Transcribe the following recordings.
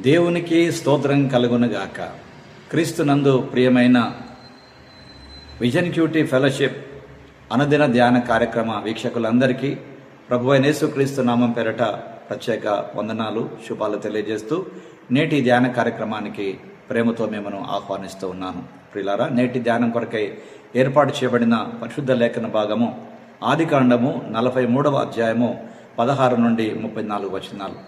దేవునికి స్తోత్రం కలుగునుగాక. క్రీస్తునందు ప్రియమైన విజన్ క్యూటీ ఫెలోషిప్ అనుదిన ధ్యాన కార్యక్రమ వీక్షకులందరికీ ప్రభువైన యేసుక్రీస్తు నామం పేరట ప్రత్యేక వందనాలు, శుభాలు తెలియజేస్తూ నేటి ధ్యాన కార్యక్రమానికి ప్రేమతో మిమ్మల్ని ఆహ్వానిస్తూ ఉన్నాను. ప్రియులారా, నేటి ధ్యానం కొరకై ఏర్పాటు చేయబడిన పరిశుద్ధ లేఖన భాగము ఆదికాండము 43వ అధ్యాయము 16 నుండి 34 వచనాలు.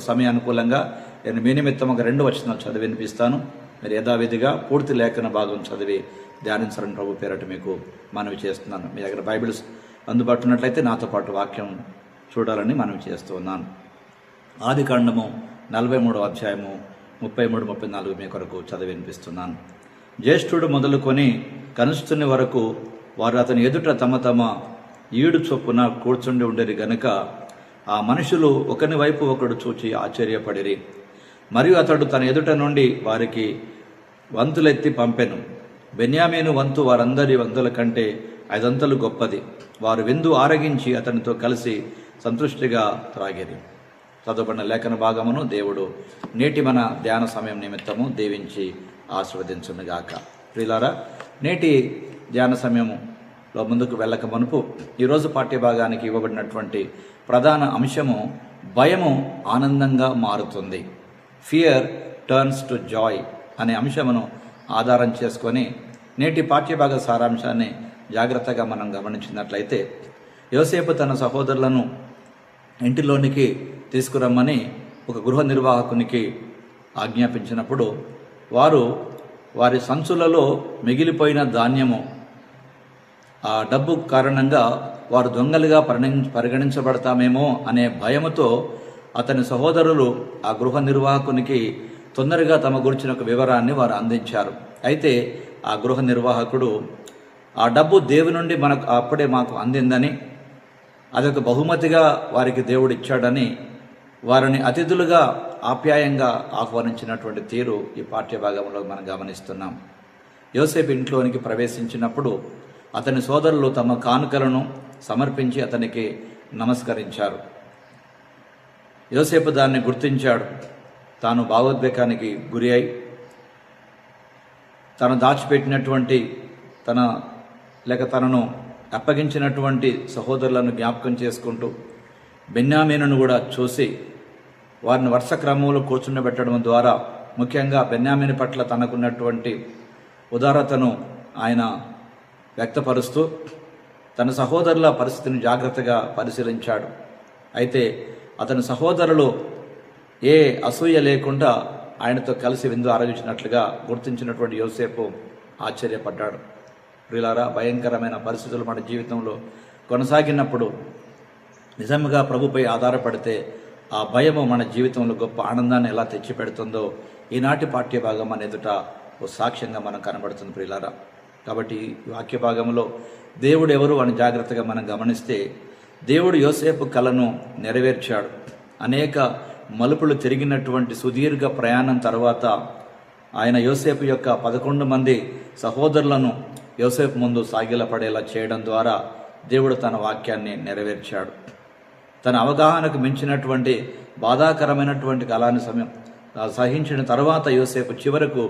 సమయానుకూలంగా నేను మీ నిమిత్తం ఒక 2 వచనాలు చదివి వినిపిస్తాను. మీరు యథావిధిగా పూర్తి లేఖన భాగం చదివి ధ్యానించాలని ప్రభు పేరట మీకు మనవి చేస్తున్నాను. మీ దగ్గర బైబిల్స్ అందుబాటులో ఉన్నట్లయితే నాతో పాటు వాక్యం చూడాలని మనవి చేస్తూ ఉన్నాను. ఆదికాండము 43వ అధ్యాయము 33-34 మీ కొరకు చదివి వినిపిస్తున్నాను. జ్యేష్ఠుడు మొదలుకొని కనిష్ఠుని వరకు వారు అతని ఎదుట తమ తమ ఈడు చొప్పున కూర్చుండి ఉండేది గనుక ఆ మనుషులు ఒకని వైపు ఒకడు చూచి ఆశ్చర్యపడిరి. మరియు అతడు తన ఎదుట నుండి వారికి వంతులెత్తి పంపెను. బెన్యామీను వంతు వారందరి వంతుల కంటే 5 అంతలు గొప్పది. వారు విందు ఆరగించి అతనితో కలిసి సంతృష్టిగా త్రాగిరి. చదువుబడిన లేఖన భాగమును దేవుడు నేటి మన ధ్యాన సమయం నిమిత్తము దీవించి ఆశీర్వదించునుగాక. ప్రియులారా, నేటి ధ్యాన సమయములో ముందుకు వెళ్ళక మునుపు ఈరోజు పాఠ్యభాగానికి ఇవ్వబడినటువంటి ప్రధాన అంశము భయము ఆనందంగా మారుతుంది. ఫియర్ టర్న్స్ టు జాయ్ అనే అంశమును ఆధారం చేసుకొని నేటి పాఠ్యభాగ సారాంశాన్ని జాగ్రత్తగా మనం గమనించినట్లయితే, యోసేపు తన సహోదరులను ఇంటిలోనికి తీసుకురమ్మని ఒక గృహ నిర్వాహకునికి ఆజ్ఞాపించినప్పుడు వారు వారి సంచులలో మిగిలిపోయిన ధాన్యము, ఆ డబ్బు కారణంగా వారు దొంగలుగా పరిగణించబడతామేమో అనే భయముతో అతని సహోదరులు ఆ గృహ నిర్వాహకునికి తొందరగా తమ గురించిన ఒక వివరాన్ని వారు అందించారు. అయితే ఆ గృహ నిర్వాహకుడు ఆ డబ్బు దేవుని నుండి అప్పుడే మాకు అందిందని, అదొక బహుమతిగా వారికి దేవుడు ఇచ్చాడని వారిని అతిథులుగా ఆప్యాయంగా ఆహ్వానించినటువంటి తీరు ఈ పాఠ్యభాగంలో మనం గమనిస్తున్నాం. యోసేపు ఇంట్లోనికి ప్రవేశించినప్పుడు అతని సోదరులు తమ కానుకలను సమర్పించి అతనికి నమస్కరించారు. యోసేపు దాన్ని గుర్తించాడు. తాను భావోద్వేగానికి గురి అయి తను దాచిపెట్టినటువంటి తనను అప్పగించినటువంటి సహోదరులను జ్ఞాపకం చేసుకుంటూ బెన్యామీనును కూడా చూసి వారిని వరుస క్రమంలో కూర్చుండబెట్టడం ద్వారా ముఖ్యంగా బెన్యామీను పట్ల తనకున్నటువంటి ఉదారతను ఆయన వ్యక్తపరుస్తూ తన సహోదరుల పరిస్థితిని జాగ్రత్తగా పరిశీలించాడు. అయితే అతని సహోదరులు ఏ అసూయ లేకుండా ఆయనతో కలిసి విందు ఆరగించినట్లుగా గుర్తించినటువంటి యోసేపు ఆశ్చర్యపడ్డాడు. ప్రియులారా, భయంకరమైన పరిస్థితులు మన జీవితంలో కొనసాగినప్పుడు నిజంగా ప్రభుపై ఆధారపడితే ఆ భయము మన జీవితంలో గొప్ప ఆనందాన్ని ఎలా తెచ్చిపెడుతుందో ఈనాటి పాఠ్యభాగం మన ఎదుట ఓ సాక్ష్యంగా మనం కనబడుతుంది. ప్రియులారా, కాబట్టి ఈ వాక్య భాగంలో దేవుడు ఎవరు అని జాగ్రత్తగా మనం గమనిస్తే, దేవుడు యోసేపు కలను నెరవేర్చాడు. అనేక మలుపులు తిరిగినటువంటి సుదీర్ఘ ప్రయాణం తర్వాత ఆయన యోసేపు యొక్క 11 మంది సహోదరులను యోసేపు ముందు సాగిలపడేలా చేయడం ద్వారా దేవుడు తన వాక్యాన్ని నెరవేర్చాడు. తన అవగాహనకు మించినటువంటి బాధాకరమైనటువంటి కాలాన్ని సహించిన తర్వాత యోసేపు చివరకు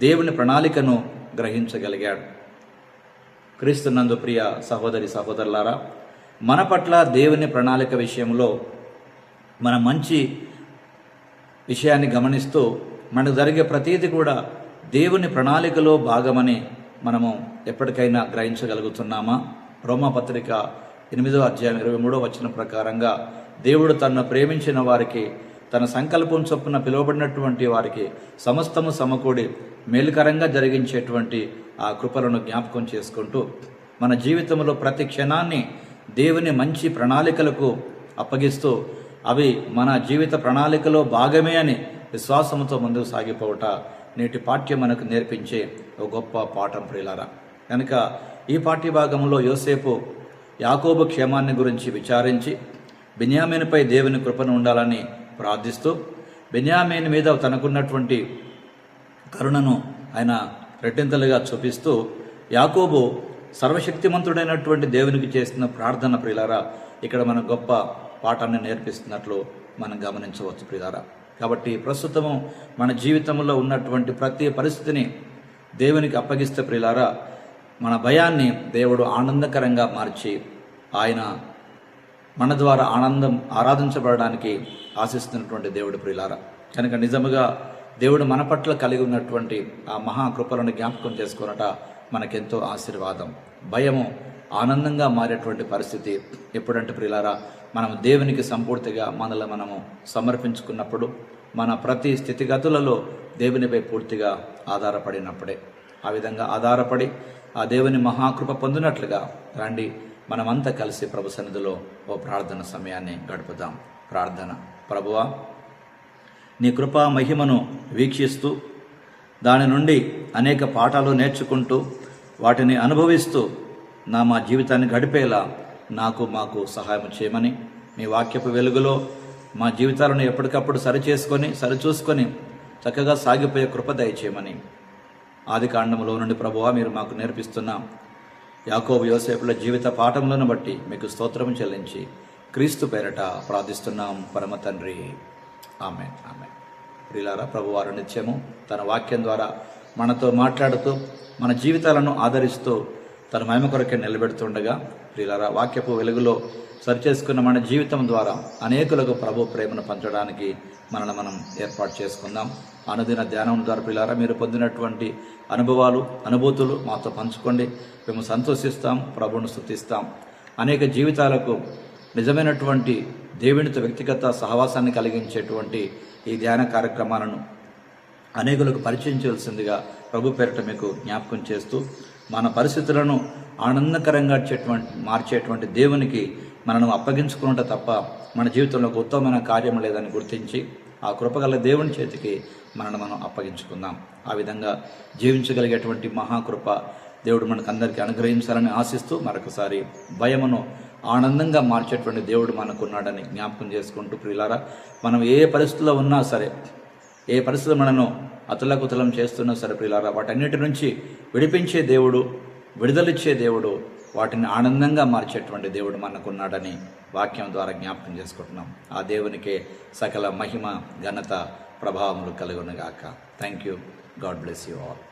దేవుని ప్రణాళికను గ్రహించగలిగాడు. క్రీస్తునందు ప్రియ సహోదరి సహోదరులారా, మన పట్ల దేవుని ప్రణాళిక విషయంలో మన మంచి విషయాన్ని గమనిస్తూ మనకు జరిగే ప్రతీది కూడా దేవుని ప్రణాళికలో భాగమని మనము ఎప్పటికైనా గ్రహించగలుగుతున్నామా? రోమాపత్రిక 8వ అధ్యాయం 23వ వచనం ప్రకారంగా దేవుడు తనను ప్రేమించిన వారికి, తన సంకల్పం చొప్పున పిలువబడినటువంటి వారికి సమస్తము సమకూడి మేలుకరంగా జరిగించేటువంటి ఆ కృపలను జ్ఞాపకం చేసుకుంటూ మన జీవితంలో ప్రతి క్షణాన్ని దేవుని మంచి ప్రణాళికలకు అప్పగిస్తూ అవి మన జీవిత ప్రణాళికలో భాగమే అని విశ్వాసంతో ముందుకు సాగిపోవట నేటి పాఠ్యం మనకు నేర్పించే ఒక గొప్ప పాఠం. ప్రియులారా, కనుక ఈ పాఠ్యభాగంలో యోసేపు యాకోబు క్షేమాన్ని గురించి విచారించి బెన్యామీనుపై దేవుని కృపను ఉండాలని ప్రార్థిస్తూ బెన్యామీను మీద తనకున్నటువంటి కరుణను ఆయన రెట్టింతలుగా చూపిస్తూ యాకోబు సర్వశక్తిమంతుడైనటువంటి దేవునికి చేసిన ప్రార్థన ప్రియులారా ఇక్కడ మన గొప్ప పాఠాన్ని నేర్పిస్తున్నట్లు మనం గమనించవచ్చు. ప్రియులారా, కాబట్టి ప్రస్తుతము మన జీవితంలో ఉన్నటువంటి ప్రతి పరిస్థితిని దేవునికి అప్పగిస్తే ప్రియులారా, మన భయాన్ని దేవుడు ఆనందకరంగా మార్చి ఆయన మన ద్వారా ఆరాధించబడడానికి ఆశిస్తున్నటువంటి దేవుడు ప్రియులారా. కనుక నిజముగా దేవుడు మన పట్ల కలిగి ఉన్నటువంటి ఆ మహాకృపలను జ్ఞాపకం చేసుకున్నట మనకెంతో ఆశీర్వాదం. భయము ఆనందంగా మారేటువంటి పరిస్థితి ఎప్పుడంటే ప్రియులారా, మనం దేవునికి సంపూర్తిగా మనము సమర్పించుకున్నప్పుడు, మన ప్రతి స్థితిగతులలో దేవునిపై పూర్తిగా ఆధారపడినప్పుడే. ఆ విధంగా ఆధారపడి ఆ దేవుని మహాకృప పొందినట్లుగా రండి, మనమంతా కలిసి ప్రభు సన్నిధిలో ఓ ప్రార్థన సమయాన్ని గడుపుదాం. ప్రార్థన. ప్రభువా, నీ కృపా మహిమను వీక్షిస్తూ దాని నుండి అనేక పాఠాలు నేర్చుకుంటూ వాటిని అనుభవిస్తూ మా జీవితాన్ని గడిపేలా మాకు సహాయం చేయమని, మీ వాక్యపు వెలుగులో మా జీవితాలను ఎప్పటికప్పుడు సరిచూసుకొని చక్కగా సాగిపోయే కృప దయచేయమని ఆది కాండములో నుండి ప్రభువా మీరు మాకు నేర్పిస్తున్న యాకోబు యోసేపుల జీవిత పాఠములను బట్టి మీకు స్తోత్రం చెల్లించి క్రీస్తు పేరట ప్రార్థిస్తున్నాం పరమ తండ్రి. ఆమేన్. ఆమేన్. ప్రియులారా, ప్రభువారు నిత్యము తన వాక్యం ద్వారా మనతో మాట్లాడుతూ మన జీవితాలను ఆదరిస్తూ తన మహిమ కొరకే నిలబెడుతుండగా, ప్రియులారా, వాక్యపు వెలుగులో సరిచేసుకున్న మన జీవితం ద్వారా అనేకులకు ప్రభు ప్రేమను పంచడానికి మనల్ని మనం ఏర్పాటు చేసుకుందాం. అనుదిన ధ్యానం ద్వారా ప్రియులారా మీరు పొందినటువంటి అనుభూతులు మాతో పంచుకోండి. మేము సంతోషిస్తాం, ప్రభువును స్తుతిస్తాం. అనేక జీవితాలకు నిజమైనటువంటి దేవునితో వ్యక్తిగత సహవాసాన్ని కలిగించేటువంటి ఈ ధ్యాన కార్యక్రమాలను అనేకులకు పరిచయం చేయాల్సిందిగా ప్రభు పేరిట మీకు జ్ఞాపకం చేస్తూ, మన పరిస్థితులను ఆనందకరంగా మార్చేటువంటి దేవునికి మనను అప్పగించుకున్నట్టు తప్ప మన జీవితంలో ఒక ఉత్తమమైన కార్యం లేదని గుర్తించి ఆ కృపగల దేవుని చేతికి మనం అప్పగించుకుందాం. ఆ విధంగా జీవించగలిగేటువంటి మహాకృప దేవుడు మనకు అందరికీ అనుగ్రహించాలని ఆశిస్తూ మరొకసారి భయమును ఆనందంగా మార్చేటువంటి దేవుడు మనకున్నాడని జ్ఞాపకం చేసుకుంటూ, ప్రియులారా, మనం ఏ పరిస్థితుల్లో ఉన్నా సరే, ఏ పరిస్థితులు మనను అతులకుతలం చేస్తున్నా సరే ప్రియులారా, వాటన్నిటి నుంచి విడిపించే దేవుడు, విడుదలిచ్చే దేవుడు, వాటిని ఆనందంగా మార్చేటువంటి దేవుడు మనకున్నాడని వాక్యం ద్వారా జ్ఞాపకం చేసుకుంటున్నాం. ఆ దేవునికే సకల మహిమ, ఘనత, ప్రభావములు కలుగునుగాక. Thank you. God bless you all.